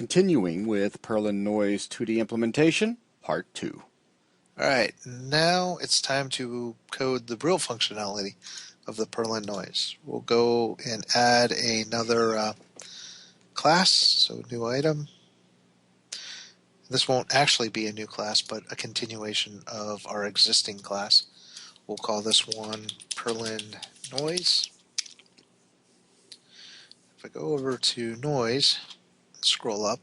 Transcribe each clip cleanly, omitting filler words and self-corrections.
Continuing with PerlinNoise 2D implementation, part 2. Alright, now it's time to code the real functionality of the PerlinNoise. We'll go and add another class, so new item. This won't actually be a new class, but a continuation of our existing class. We'll call this one PerlinNoise. If I go over to noise, scroll up,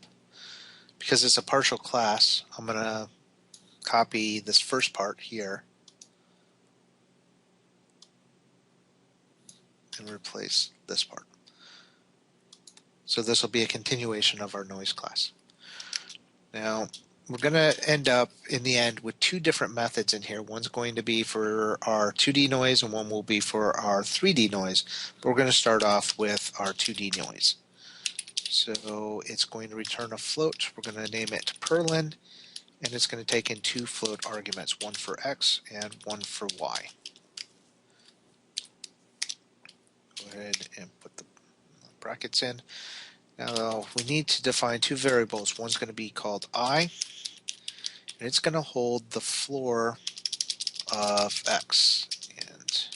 because it's a partial class, I'm going to copy this first part here and replace this part. So this will be a continuation of our noise class. Now we're going to end up in the end with two different methods in here. One's going to be for our 2D noise and one will be for our 3D noise. But we're going to start off with our 2D noise. So it's going to return a float. We're going to name it Perlin, and it's going to take in two float arguments, one for x and one for y. Go ahead and put the brackets in. Now we need to define two variables. One's going to be called I, and it's going to hold the floor of x. And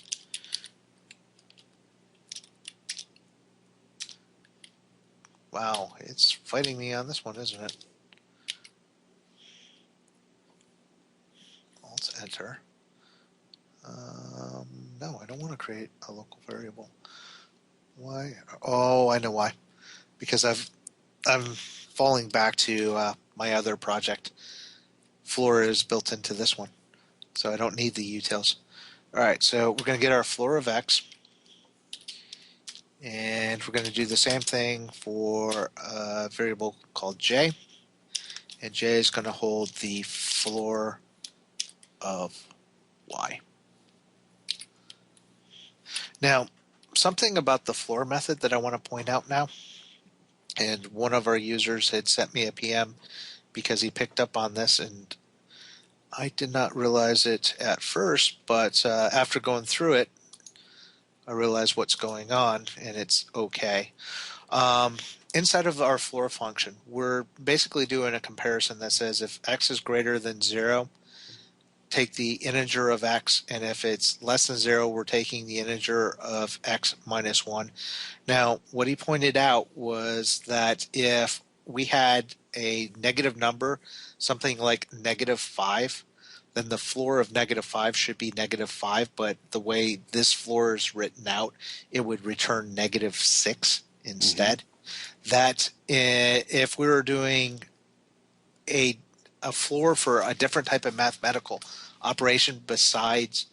wow, it's fighting me on this one, isn't it? Alt enter. No, I don't want to create a local variable. Why? Oh, I know why. Because I'm falling back to my other project. Floor is built into this one, so I don't need the utils. All right, so we're going to get our floor of x, and we're going to do the same thing for a variable called j, and j is going to hold the floor of y. Now, something about the floor method that I want to point out now, and one of our users had sent me a PM because he picked up on this, and I did not realize it at first, but after going through it, I realized what's going on, and it's okay. Inside of our floor function, we're basically doing a comparison that says if x is greater than 0, take the integer of x, and if it's less than 0, we're taking the integer of x minus 1. Now, what he pointed out was that if we had a negative number, something like -5, then the floor of -5 should be -5, but the way this floor is written out, it would return -6 instead. That if we were doing a floor for a different type of mathematical operation besides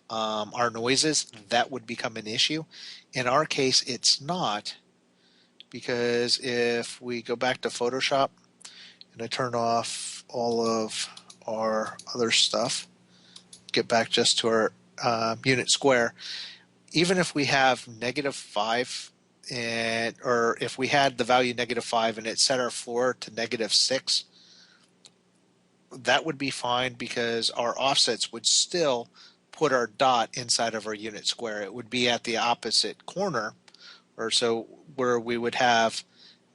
our noises, that would become an issue. In our case, it's not, because if we go back to Photoshop and I turn off all of our other stuff, get back just to our unit square, even if we have -5, or if we had the value -5 and it set our floor to -6, that would be fine, because our offsets would still put our dot inside of our unit square. It would be at the opposite corner, or so, where we would have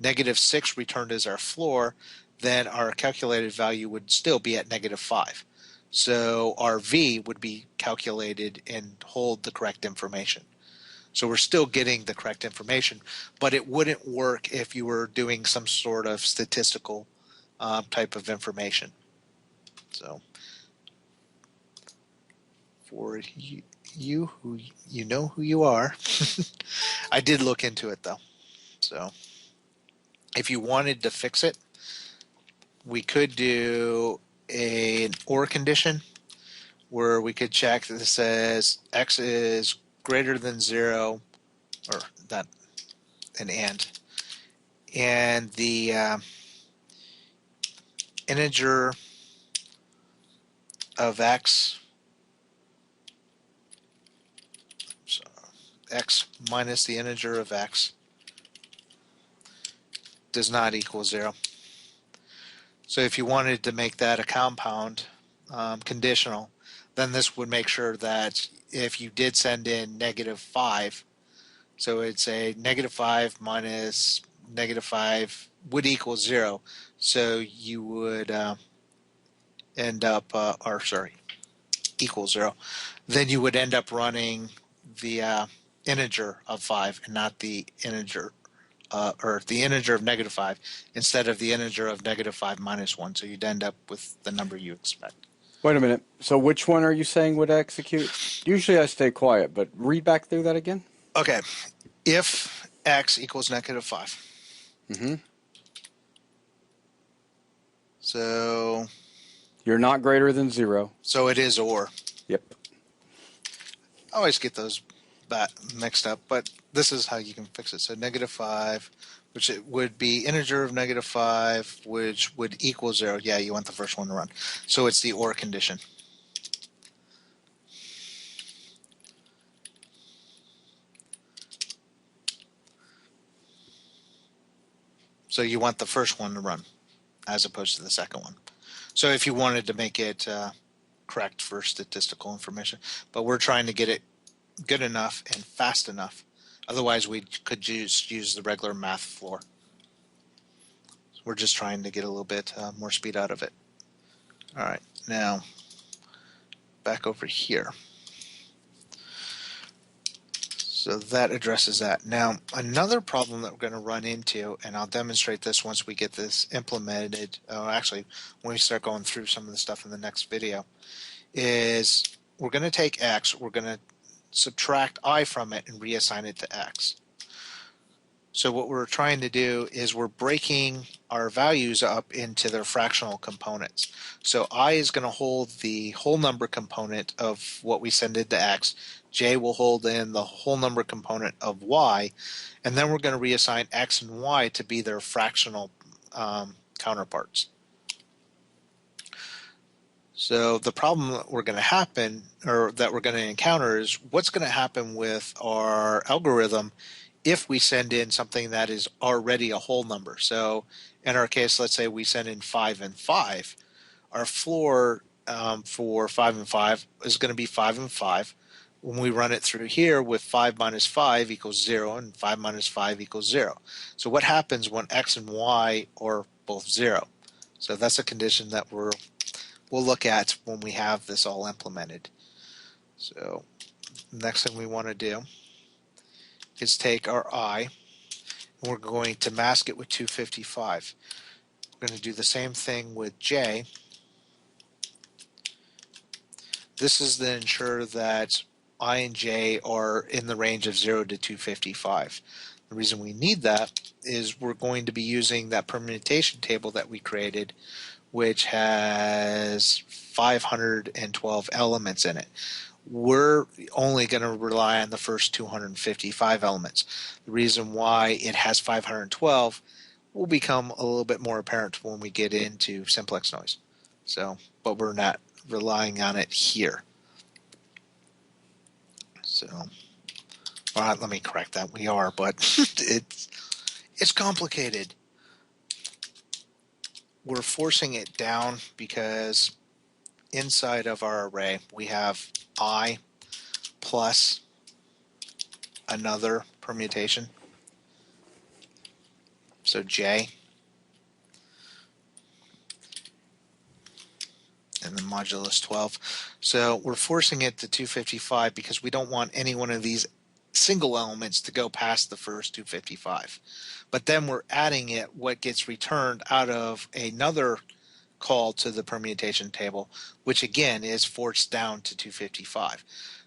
-6 returned as our floor, then our calculated value would still be at -5. So our V would be calculated and hold the correct information. So we're still getting the correct information, but it wouldn't work if you were doing some sort of statistical type of information. So for you who you know who you are, I did look into it though. So if you wanted to fix it, we could do an OR condition where we could check that it says x is greater than 0, or not an and the integer of x, so x minus the integer of x, does not equal 0. So if you wanted to make that a compound conditional, then this would make sure that if you did send in -5, so it's a -5 minus -5 would equal 0. So you would end up, or sorry, equal 0. Then you would end up running the integer of 5 and not the integer, or the integer of -5 instead of the integer of -5 minus 1. So you'd end up with the number you expect. Wait a minute. So which one are you saying would execute? Usually I stay quiet, but read back through that again. Okay, if x equals -5. Mm-hmm. So You're not greater than 0. so it is or. Yep. I always get those mixed up, but this is how you can fix it. So -5, which it would be integer of -5, which would equal 0. Yeah, you want the first one to run. So it's the or condition. So you want the first one to run as opposed to the second one. So if you wanted to make it correct for statistical information, but we're trying to get it good enough and fast enough. Otherwise, we could just use the regular math floor. So we're just trying to get a little bit more speed out of it. All right, now back over here. So that addresses that. Now, another problem that we're going to run into, and I'll demonstrate this once we get this implemented, actually, when we start going through some of the stuff in the next video, is we're going to take x, we're going to subtract I from it and reassign it to x. So what we're trying to do is we're breaking our values up into their fractional components. So I is going to hold the whole number component of what we send into x, j will hold in the whole number component of y, and then we're going to reassign x and y to be their fractional counterparts. So the problem that we're going to happen, or that we're going to encounter, is what's going to happen with our algorithm if we send in something that is already a whole number. So in our case, let's say we send in 5 and 5. Our floor for 5 and 5 is going to be 5 and 5. When we run it through here with 5 minus 5 equals 0 and 5 minus 5 equals 0. So what happens when x and y are both 0? So that's a condition that we'll look at when we have this all implemented. So next thing we want to do is take our I, and we're going to mask it with 255. We're going to do the same thing with j. This is to ensure that I and j are in the range of 0 to 255. The reason we need that is we're going to be using that permutation table that we created, which has 512 elements in it. We're only going to rely on the first 255 elements. The reason why it has 512 will become a little bit more apparent when we get into simplex noise. So, but we're not relying on it here. So, well, let me correct that. We are, but it's complicated. We're forcing it down because inside of our array we have I plus another permutation, so j, and then modulus 12. So we're forcing it to 255 because we don't want any one of these single elements to go past the first 255. But then we're adding it what gets returned out of another call to the permutation table, which again is forced down to 255.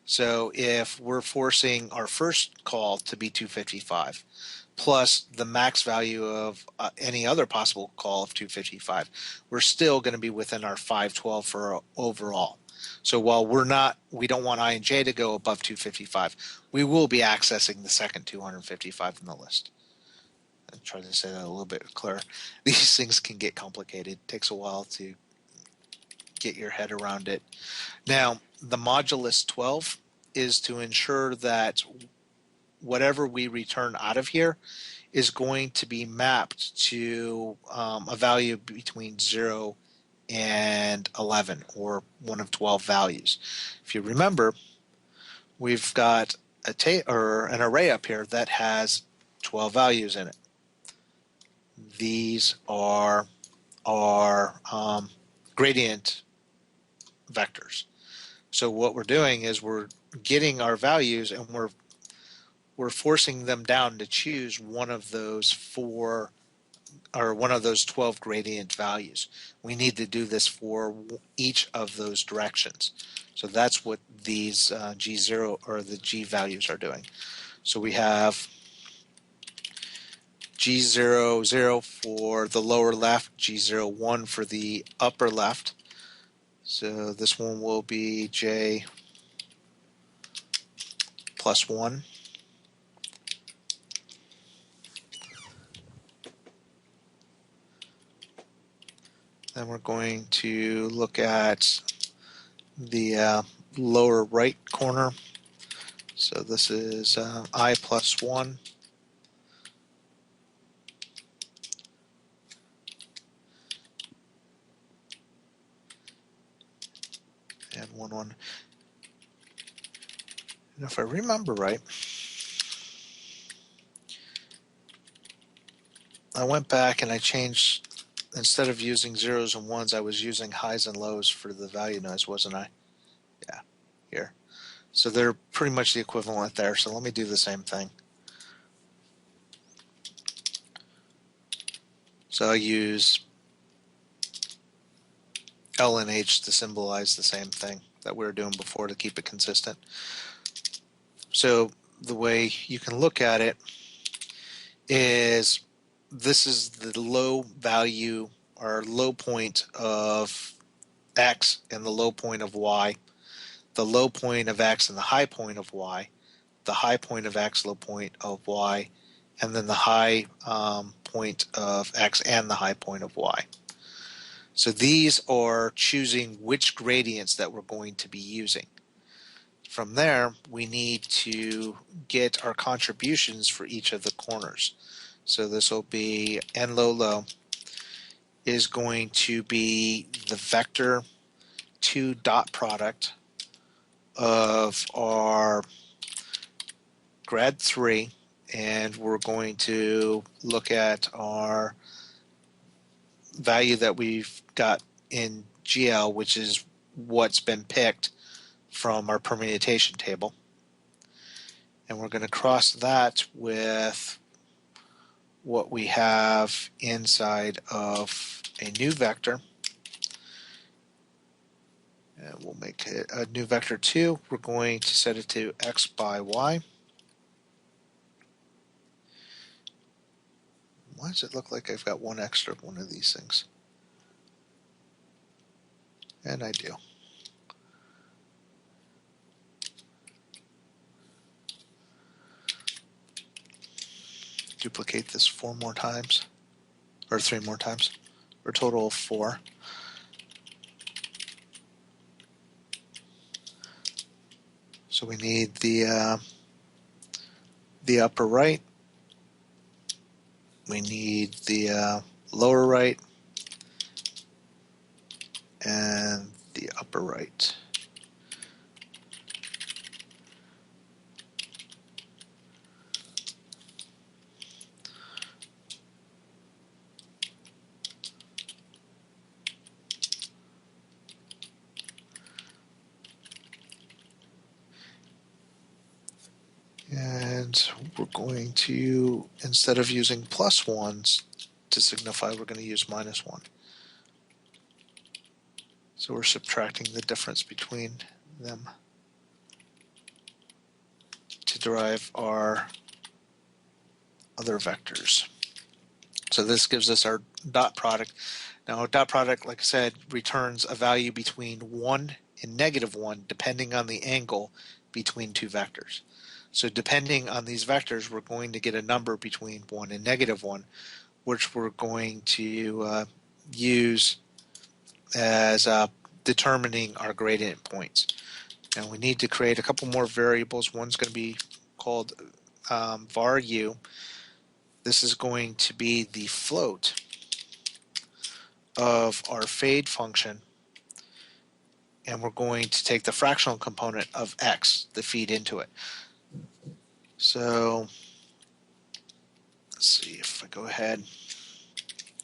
So if we're forcing our first call to be 255 plus the max value of any other possible call of 255, we're still going to be within our 512 for overall. So while we don't want I and j to go above 255, we will be accessing the second 255 in the list. I'll try to say that a little bit clearer. These things can get complicated. It takes a while to get your head around it. Now, the modulus 12 is to ensure that whatever we return out of here is going to be mapped to a value between 0 and 11, or one of 12 values. If you remember, we've got an array up here that has 12 values in it. these are our gradient vectors. So what we're doing is we're getting our values and we're forcing them down to choose one of those 4 or one of those 12 gradient values. We need to do this for each of those directions. So that's what these G0 or the G values are doing. So we have G00 for the lower left, G01 for the upper left. So this one will be J plus 1. Then we're going to look at the lower right corner. So this is I plus 1. And 1, 1. And if I remember right, I went back and I changed, instead of using zeros and ones, I was using highs and lows for the value noise, wasn't I? Yeah, here. So they're pretty much the equivalent there. So let me do the same thing. So I use L and H to symbolize the same thing that we were doing before to keep it consistent. So the way you can look at it is this is the low value or low point of X and the low point of Y, the low point of X and the high point of Y, the high point of X, low point of Y, and then the high point of X and the high point of Y. So these are choosing which gradients that we're going to be using. From there, we need to get our contributions for each of the corners. So this will be N low low is going to be the vector to dot product of our grad 3, and we're going to look at our value that we've got in GL, which is what's been picked from our permutation table. And we're going to cross that with what we have inside of a new vector. And we'll make it a new vector 2. We're going to set it to X by Y. Why does it look like I've got one extra of one of these things? And I do. Duplicate this 4 more times, or 3 more times, for a total of 4. So we need the upper right, we need the lower right, and the upper right. And we're going to, instead of using plus 1s to signify, we're going to use minus 1. So we're subtracting the difference between them to derive our other vectors. So this gives us our dot product. Now our dot product, like I said, returns a value between 1 and -1 depending on the angle between 2 vectors. So depending on these vectors, we're going to get a number between 1 and -1, which we're going to use as determining our gradient points. Now we need to create a couple more variables. One's going to be called var u. This is going to be the float of our fade function, and we're going to take the fractional component of x to feed into it. So let's see if I go ahead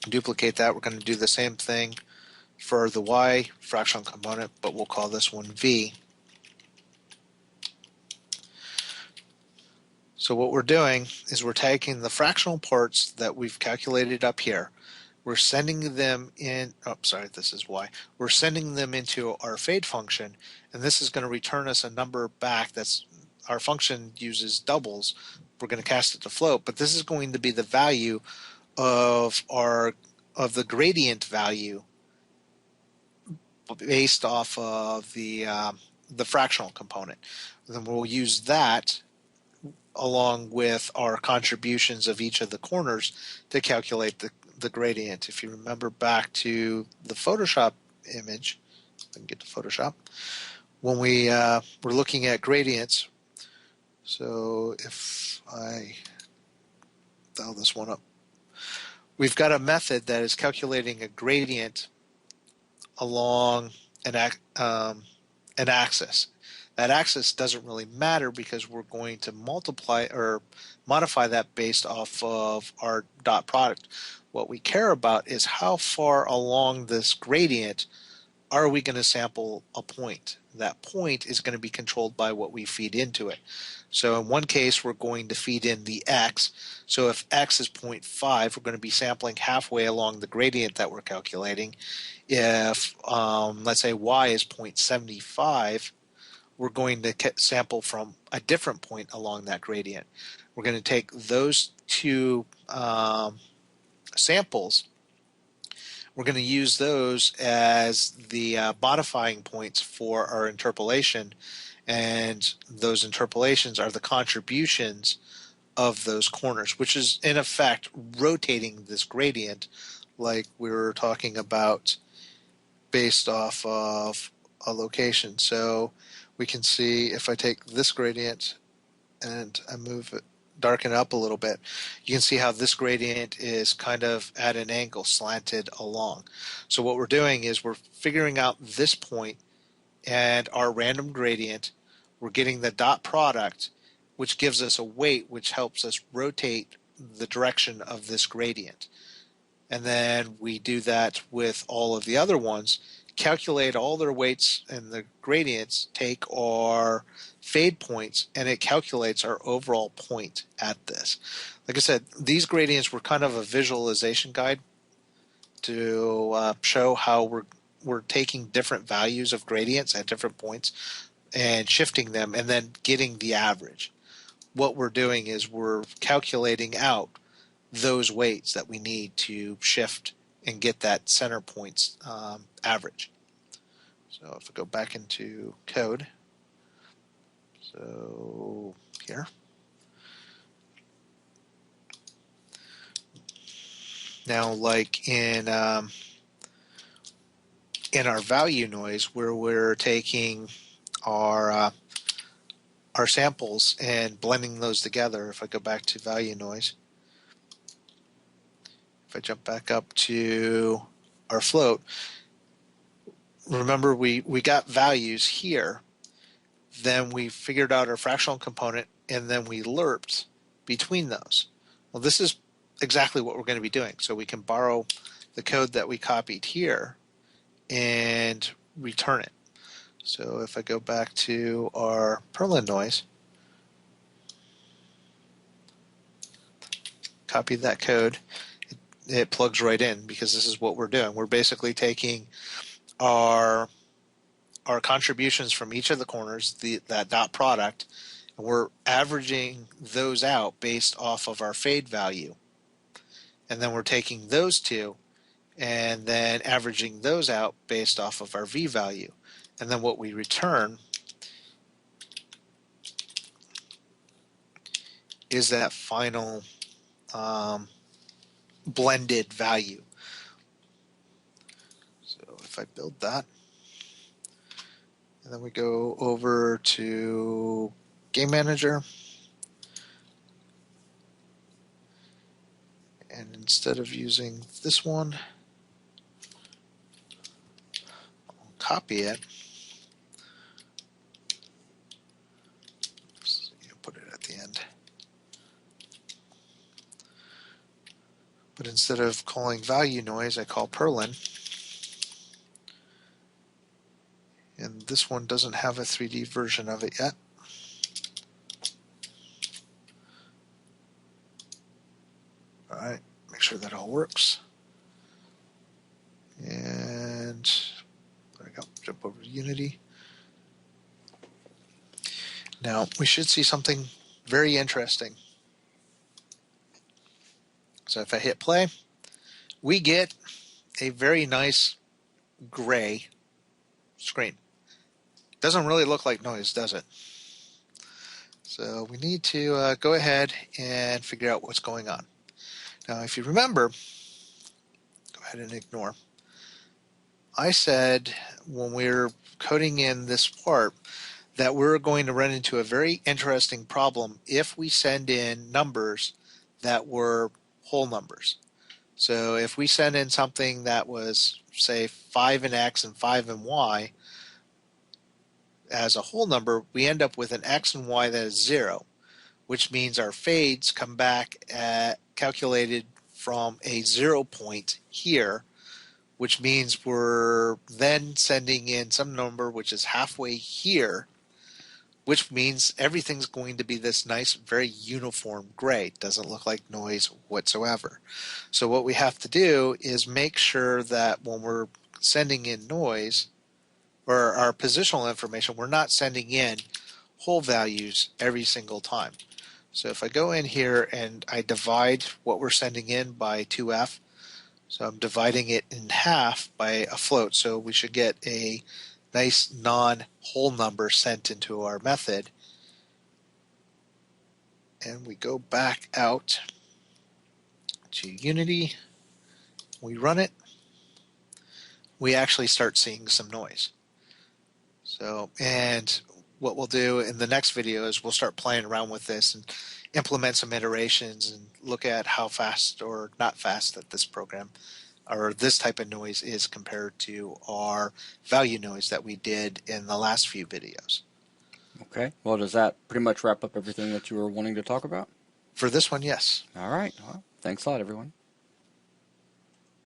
Duplicate that. We're going to do the same thing for the y fractional component, but we'll call this one v. So what we're doing is we're taking the fractional parts that we've calculated up here. We're sending them in, oh, sorry, this is y. We're sending them into our fade function, and this is going to return us a number back that's, our function uses doubles. We're going to cast it to float, but this is going to be the value of the gradient value based off of the fractional component. Then we'll use that along with our contributions of each of the corners to calculate the gradient. If you remember back to the Photoshop image, I can get to Photoshop, when we were looking at gradients, so if I dial this one up, we've got a method that is calculating a gradient along an axis. That axis doesn't really matter because we're going to multiply or modify that based off of our dot product. What we care about is how far along this gradient are we going to sample a point. That point is going to be controlled by what we feed into it. So in one case, we're going to feed in the x. So if x is 0.5, we're going to be sampling halfway along the gradient that we're calculating. If, let's say, y is 0.75, we're going to sample from a different point along that gradient. We're going to take those two samples. We're going to use those as the modifying points for our interpolation, and those interpolations are the contributions of those corners, which is in effect rotating this gradient like we were talking about based off of a location. So we can see if I take this gradient and I move it, darken it up a little bit, you can see how this gradient is kind of at an angle, slanted along. So what we're doing is we're figuring out this point and our random gradient. We're getting the dot product, which gives us a weight, which helps us rotate the direction of this gradient. And then we do that with all of the other ones, calculate all their weights and the gradients, take our fade points, and it calculates our overall point at this. Like I said, these gradients were kind of a visualization guide to show how we're taking different values of gradients at different points and shifting them and then getting the average. What we're doing is we're calculating out those weights that we need to shift and get that center points average. So if I go back into code, so here, now like in our value noise, where we're taking our samples and blending those together. If I go back to value noise, if I jump back up to our float, remember we got values here, then we figured out our fractional component, and then we lerped between those. Well, this is exactly what we're going to be doing. So we can borrow the code that we copied here and return it. So if I go back to our PerlinNoise, copy that code, it plugs right in because this is what we're doing. We're basically taking our contributions from each of the corners, that dot product, and we're averaging those out based off of our fade value. And then we're taking those two and then averaging those out based off of our V value. And then what we return is that final blended value. So if I build that, and then we go over to Game Manager, and instead of using this one, I'll copy it. Oops, put it at the end. But instead of calling value noise, I call Perlin. And this one doesn't have a 3D version of it yet. All right, make sure that all works. And there we go, jump over to Unity. Now we should see something very interesting. So if I hit play, we get a very nice gray screen. Doesn't really look like noise, does it? So we need to go ahead and figure out what's going on. Now, if you remember, go ahead and ignore. I said when we were coding in this part that we're going to run into a very interesting problem if we send in numbers that were whole numbers. So if we send in something that was, say, 5 in X and 5 in Y as a whole number, we end up with an X and Y that is 0, which means our fades come back at calculated from a 0 point here, which means we're then sending in some number which is halfway here, which means everything's going to be this nice, very uniform gray. It doesn't look like noise whatsoever. So what we have to do is make sure that when we're sending in noise, or our positional information, we're not sending in whole values every single time. So if I go in here and I divide what we're sending in by 2f, so I'm dividing it in half by a float, so we should get a nice non-whole number sent into our method. And we go back out to Unity, we run it, we actually start seeing some noise. So, and what we'll do in the next video is we'll start playing around with this and implement some iterations and look at how fast or not fast that this program or this type of noise is compared to our value noise that we did in the last few videos. Okay. Well, does that pretty much wrap up everything that you were wanting to talk about? For this one, yes. All right. Well, thanks a lot, everyone.